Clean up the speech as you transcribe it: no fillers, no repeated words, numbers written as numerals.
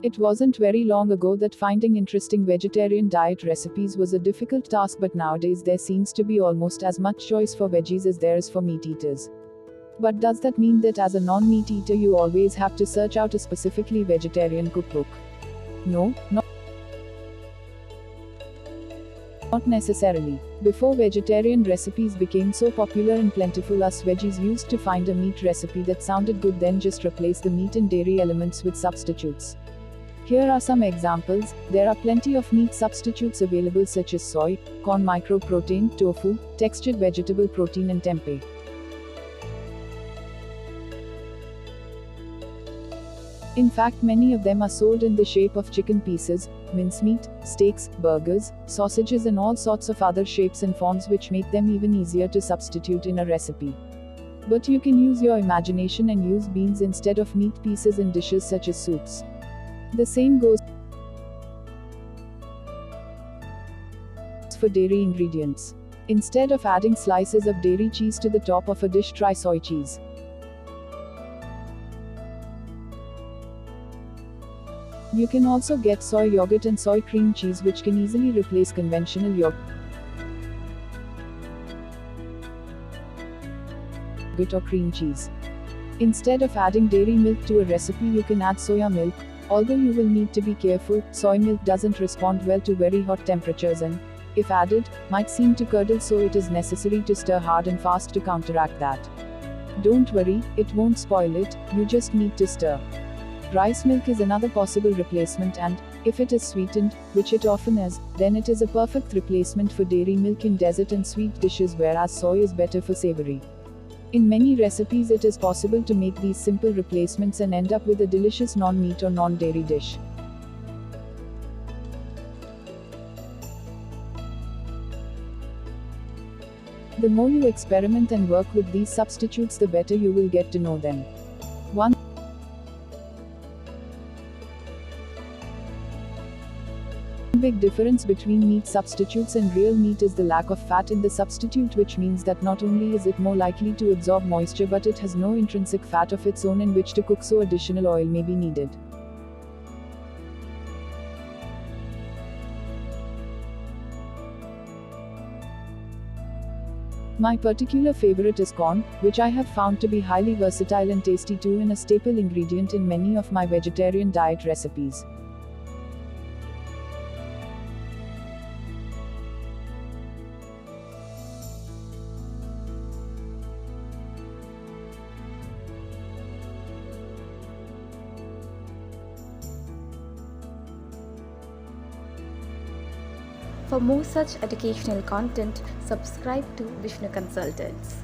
It wasn't very long ago that finding interesting vegetarian diet recipes was a difficult task, but nowadays there seems to be almost as much choice for veggies as there is for meat eaters. But does that mean that as a non-meat eater you always have to search out a specifically vegetarian cookbook? No, not necessarily. Before vegetarian recipes became so popular and plentiful, us veggies used to find a meat recipe that sounded good, then just replace the meat and dairy elements with substitutes. Here are some examples. There are plenty of meat substitutes available such as soy, corn microprotein, tofu, textured vegetable protein and tempeh. In fact, many of them are sold in the shape of chicken pieces, mincemeat, steaks, burgers, sausages and all sorts of other shapes and forms, which make them even easier to substitute in a recipe. But you can use your imagination and use beans instead of meat pieces in dishes such as soups. The same goes for dairy ingredients. Instead of adding slices of dairy cheese to the top of a dish, try soy cheese. You can also get soy yogurt and soy cream cheese, which can easily replace conventional yogurt or cream cheese. Instead of adding dairy milk to a recipe, you can add soya milk. Although you will need to be careful, soy milk doesn't respond well to very hot temperatures and, if added, might seem to curdle, so it is necessary to stir hard and fast to counteract that. Don't worry, it won't spoil it, you just need to stir. Rice milk is another possible replacement, and, if it is sweetened, which it often is, then it is a perfect replacement for dairy milk in dessert and sweet dishes, whereas soy is better for savory. In many recipes it is possible to make these simple replacements and end up with a delicious non-meat or non-dairy dish. The more you experiment and work with these substitutes, the better you will get to know them. One big difference between meat substitutes and real meat is the lack of fat in the substitute, which means that not only is it more likely to absorb moisture, but it has no intrinsic fat of its own in which to cook, so additional oil may be needed. My particular favorite is corn, which I have found to be highly versatile and tasty too, and a staple ingredient in many of my vegetarian diet recipes. For more such educational content, subscribe to Vishnu Consultants.